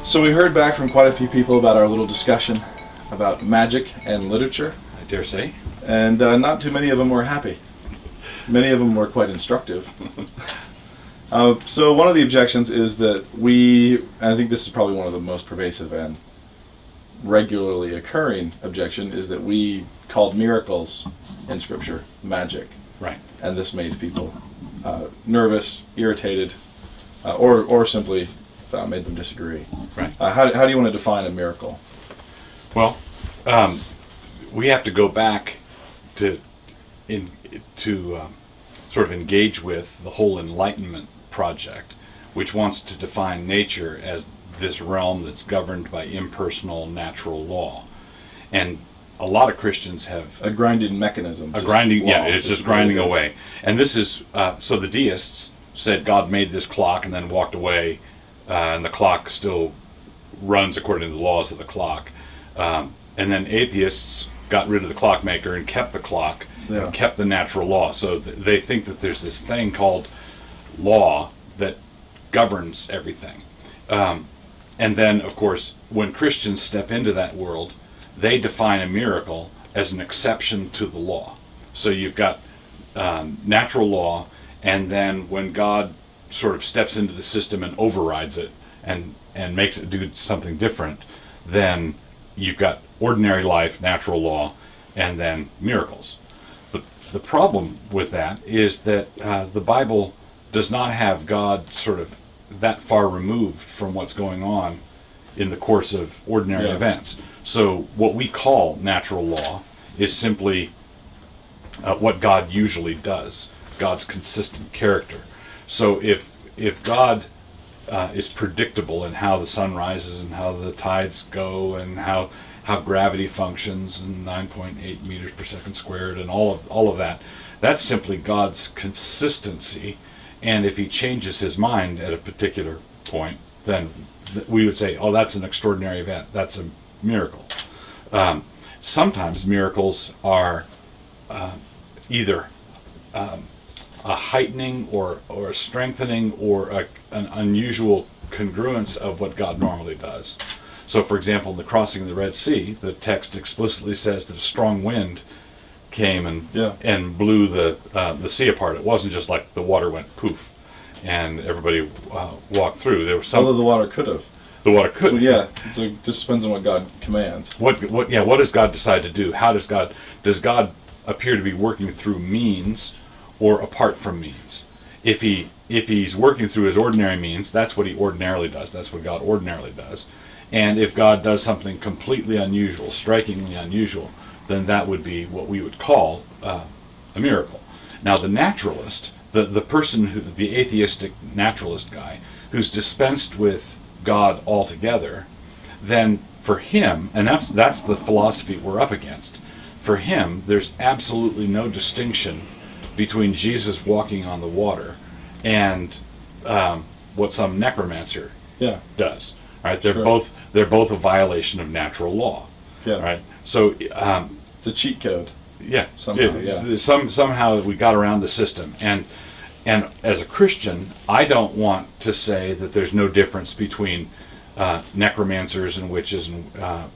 So we heard back from quite a few people about our little discussion about magic and literature. I dare say. And not too many of them were happy. Many of them were quite instructive. So one of the objections is that and I think this is probably one of the most pervasive and regularly occurring objections, is that we called miracles in Scripture magic. Right. And this made people nervous, irritated, or simply made them disagree. Right. How do you want to define a miracle? Well, we have to go back to sort of engage with the whole Enlightenment project, which wants to define nature as this realm that's governed by impersonal natural law. And a lot of Christians have a grinding mechanism. It's just grinding away. And this is, so the deists said God made this clock and then walked away, and the clock still runs according to the laws of the clock. And then atheists got rid of the clockmaker and kept the clock, and kept the natural law. So they think that there's this thing called law that governs everything. And then, of course, when Christians step into that world, they define a miracle as an exception to the law. So you've got natural law, and then when God sort of steps into the system and overrides it and makes it do something different, then you've got ordinary life, natural law, and then miracles. The problem with that is that the Bible does not have God sort of that far removed from what's going on in the course of ordinary events. So what we call natural law is simply what God usually does, God's consistent character. So if God is predictable in how the sun rises and how the tides go and how gravity functions and 9.8 meters per second squared and all of that, that's simply God's consistency. And if he changes his mind at a particular point, then we would say, oh, that's an extraordinary event. That's a miracle. Sometimes miracles are either a heightening or a strengthening or an unusual congruence of what God normally does. So, for example, in the crossing of the Red Sea, the text explicitly says that a strong wind came and blew the sea apart. It wasn't just like the water went poof and everybody walked through. There was some. Although the water could have. The water could. So it just depends on what God commands. What does God decide to do? Does God appear to be working through means or apart from means? If he's working through his ordinary means, that's what he ordinarily does. That's what God ordinarily does. And if God does something completely unusual, strikingly unusual, then that would be what we would call a miracle. Now, the naturalist, the atheistic naturalist guy, who's dispensed with God altogether, then for him, and that's the philosophy we're up against, for him, there's absolutely no distinction between Jesus walking on the water and what some necromancer does. Right? They're both a violation of natural law. Yeah. Right. So it's a cheat code. Yeah. Somehow. Somehow we got around the system, and as a Christian, I don't want to say that there's no difference between necromancers and witches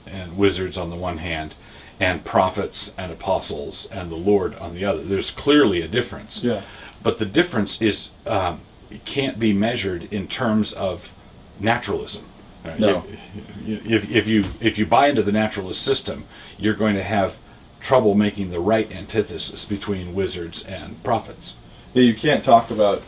and wizards on the one hand, and prophets and apostles and the Lord on the other. There's clearly a difference. Yeah. But the difference is it can't be measured in terms of naturalism. No. If you buy into the naturalist system, you're going to have trouble making the right antithesis between wizards and prophets. Yeah, you can't talk about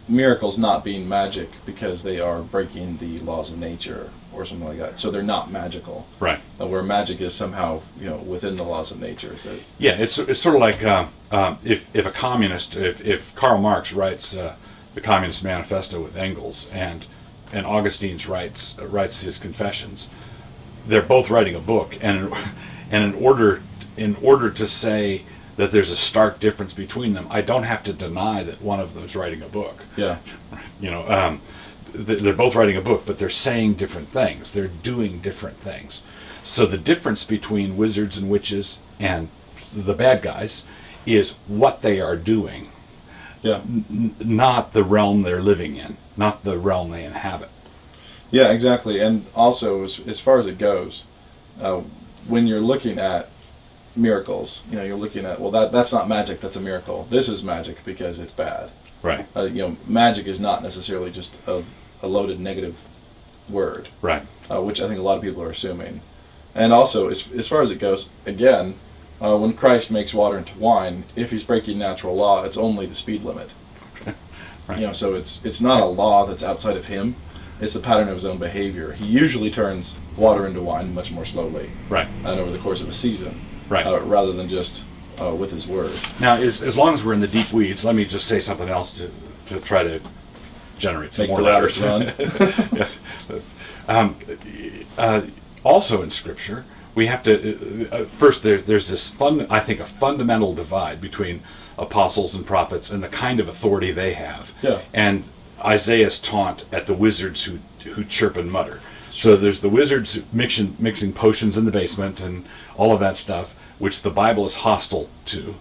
miracles not being magic because they are breaking the laws of nature or something like that. So they're not magical. Right. Where magic is somehow within the laws of nature. Yeah, it's sort of like if a communist, if Karl Marx writes the Communist Manifesto with Engels and Augustine writes his Confessions, they're both writing a book, and in order to say that there's a stark difference between them, I don't have to deny that one of them's writing a book. Yeah. They're both writing a book, but they're saying different things. They're doing different things. So the difference between wizards and witches and the bad guys is what they are doing. Yeah. Not the realm they're living in, not the realm they inhabit. Yeah, exactly. And also, as far as it goes, when you're looking at miracles, you're looking at, well, that's not magic, that's a miracle. This is magic because it's bad. Right. Magic is not necessarily just a loaded negative word. Right. Which I think a lot of people are assuming. And also, as far as it goes, again, when Christ makes water into wine, if he's breaking natural law, it's only the speed limit. Right. So it's not a law that's outside of him. It's a pattern of his own behavior. He usually turns water into wine much more slowly. Right. And over the course of a season. Right. Rather than just with his word. Now, as long as we're in the deep weeds, let me just say something else to try to generate some Make more the rabbits run. Also in Scripture, we have to first there's this I think a fundamental divide between apostles and prophets and the kind of authority they have. Yeah. And Isaiah's taunt at the wizards who chirp and mutter. So there's the wizards mixing potions in the basement and all of that stuff, which the Bible is hostile to.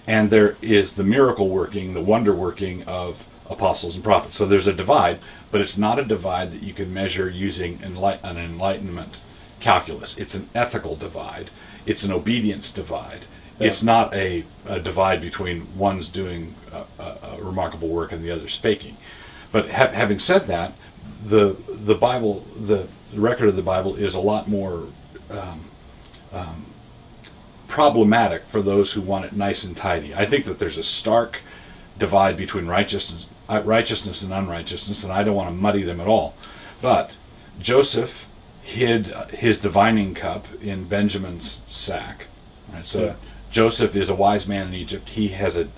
And there is the miracle working, the wonder working of apostles and prophets. So there's a divide, but it's not a divide that you can measure using an Enlightenment calculus. It's an ethical divide. It's an obedience divide. Yeah. It's not a divide between one's doing a remarkable work and the other's faking. But having said that, the Bible, the record of the Bible is a lot more problematic for those who want it nice and tidy. I think that there's a stark divide between righteousness and unrighteousness, and I don't want to muddy them at all. But Joseph hid his divining cup in Benjamin's sack. Right? So yeah. Joseph is a wise man in Egypt. He has a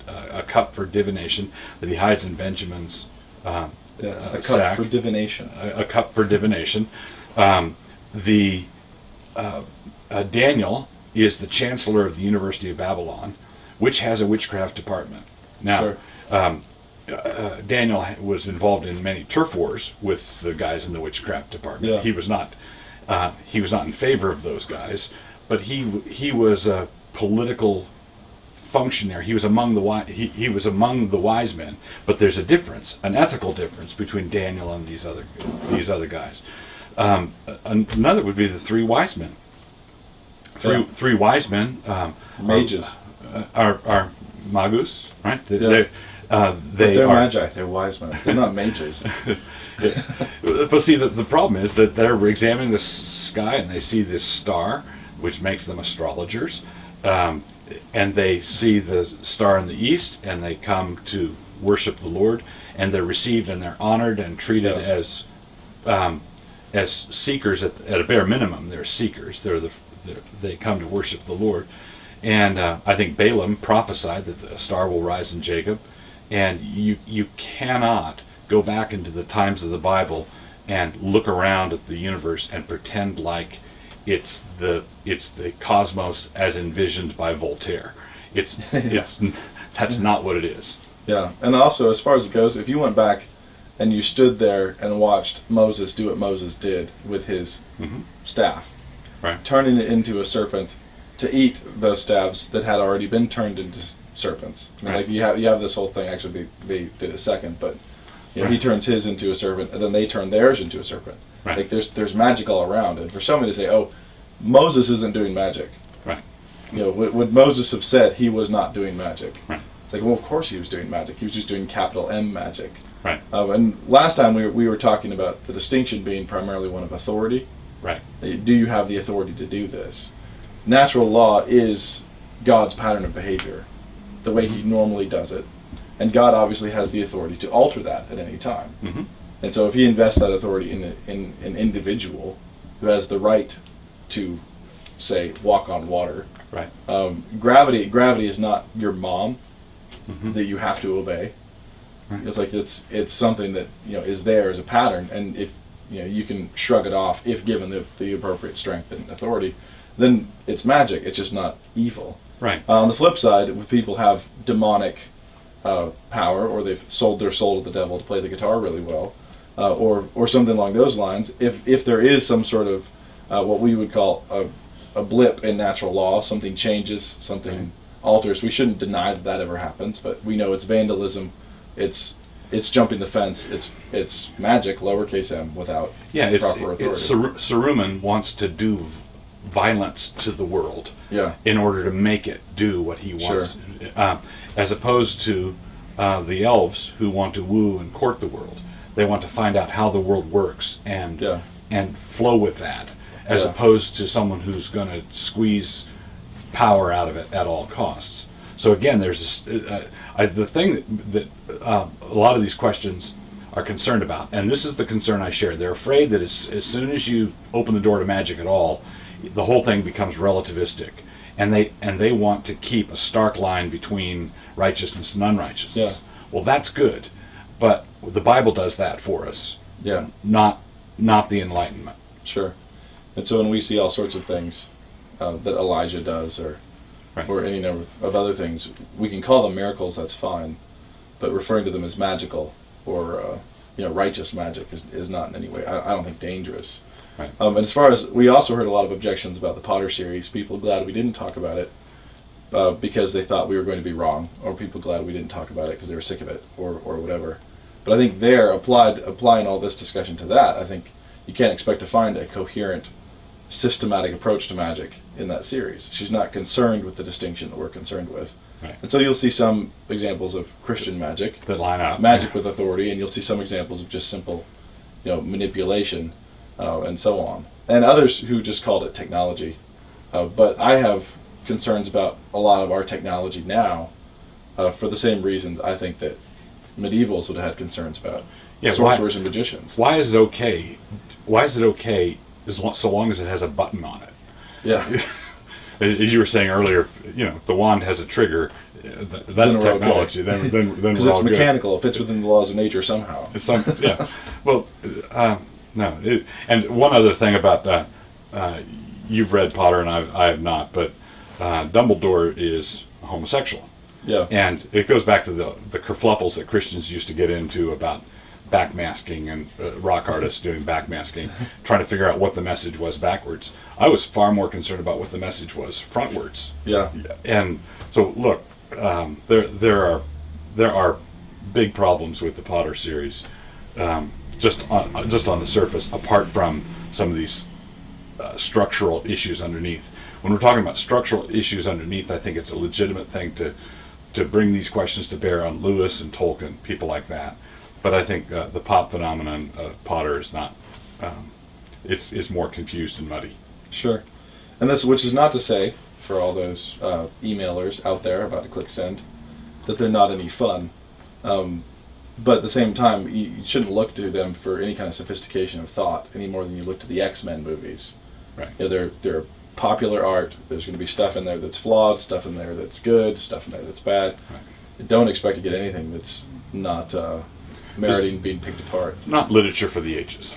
cup for divination that he hides in Benjamin's a cup sack. for divination. A cup for divination. Daniel is the chancellor of the University of Babylon, which has a witchcraft department. Now, sure. Daniel was involved in many turf wars with the guys in the witchcraft department. Yeah. He was not in favor of those guys, but he was a political functionary. He was among the wise men. But there's a difference, an ethical difference between Daniel and these other guys. Another would be the three wise men. Three wise men. Mages are magus, right? They're are magi. They're wise men. They're not mages. But see, the problem is that they're examining the sky and they see this star, which makes them astrologers, and they see the star in the east, and they come to worship the Lord, and they're received and they're honored and treated as seekers at a bare minimum. They're seekers. They come to worship the Lord, and I think Balaam prophesied that the star will rise in Jacob, and you cannot go back into the times of the Bible and look around at the universe and pretend like it's the cosmos as envisioned by Voltaire. That's not what it is. Yeah, and also as far as it goes, if you went back and you stood there and watched Moses do what Moses did with his staff, right, turning it into a serpent to eat those staves that had already been turned into serpents. I mean, right. Like you have this whole thing. Actually, they did a second, but right. He turns his into a serpent, and then they turn theirs into a serpent. Right. Like there's magic all around, and for somebody to say, "Oh, Moses isn't doing magic," right? Would Moses have said he was not doing magic? Right. It's like, well, of course he was doing magic. He was just doing capital M magic. Right. And last time we were talking about the distinction being primarily one of authority. Right. Do you have the authority to do this? Natural law is God's pattern of behavior, the way he normally does it, and God obviously has the authority to alter that at any time. Mm-hmm. And so if he invests that authority in an individual who has the right to, say, walk on water, right? Gravity is not your mom that you have to obey. Right. It's like it's something that is there as a pattern, and if you can shrug it off if given the appropriate strength and authority, then it's magic. It's just not evil. Right. On the flip side, if people have demonic power, or they've sold their soul to the devil to play the guitar really well, or something along those lines, if there is some sort of what we would call a blip in natural law, something changes, something alters, we shouldn't deny that ever happens, but we know it's vandalism, it's it's jumping the fence. It's magic, lowercase m, without proper authority. Saruman wants to do violence to the world in order to make it do what he wants, as opposed to the elves who want to woo and court the world. They want to find out how the world works and flow with that, as opposed to someone who's going to squeeze power out of it at all costs. So again, there's the thing that a lot of these questions are concerned about, and this is the concern I share. They're afraid that as soon as you open the door to magic at all, the whole thing becomes relativistic, and they want to keep a stark line between righteousness and unrighteousness. Well, that's good, but the Bible does that for us. Not the Enlightenment. Sure. And so when we see all sorts of things that Elijah does, or any number of other things, we can call them miracles. That's fine, but referring to them as magical or righteous magic is not in any way, I don't think, dangerous. Right. And as far as, we also heard a lot of objections about the Potter series. People glad we didn't talk about it because they thought we were going to be wrong, or people glad we didn't talk about it because they were sick of it, or whatever. But I think applying all this discussion to that, I think you can't expect to find a coherent, systematic approach to magic in that series. She's not concerned with the distinction that we're concerned with. Right. And so you'll see some examples of Christian magic that line up, magic with authority, and you'll see some examples of just simple, manipulation, and so on. And others who just called it technology. But I have concerns about a lot of our technology now for the same reasons I think that medievals would have had concerns about sorcerers and magicians. Why is it okay? Why is it okay so long as it has a button on it? Yeah. As you were saying earlier, if the wand has a trigger, that's technology. Okay. Then because it's mechanical. It fits within the laws of nature somehow. Well, no. And one other thing about you've read Potter and I have not, but Dumbledore is a homosexual. Yeah. And it goes back to the kerfluffles that Christians used to get into about backmasking and rock artists doing backmasking, trying to figure out what the message was backwards. I was far more concerned about what the message was frontwards. Yeah. And so look, there are big problems with the Potter series, just on the surface, apart from some of these structural issues underneath. When we're talking about structural issues underneath, I think it's a legitimate thing to bring these questions to bear on Lewis and Tolkien, people like that. But I think the pop phenomenon of Potter is not. It's more confused and muddy. Sure, and which is not to say, for all those emailers out there about to click send, that they're not any fun. But at the same time, you shouldn't look to them for any kind of sophistication of thought any more than you look to the X-Men movies. Right. They're popular art. There's going to be stuff in there that's flawed, stuff in there that's good, stuff in there that's bad. Right. Don't expect to get anything that's not meriting being picked apart. Not literature for the ages.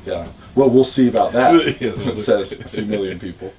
Yeah. Well, we'll see about that, says a few million people.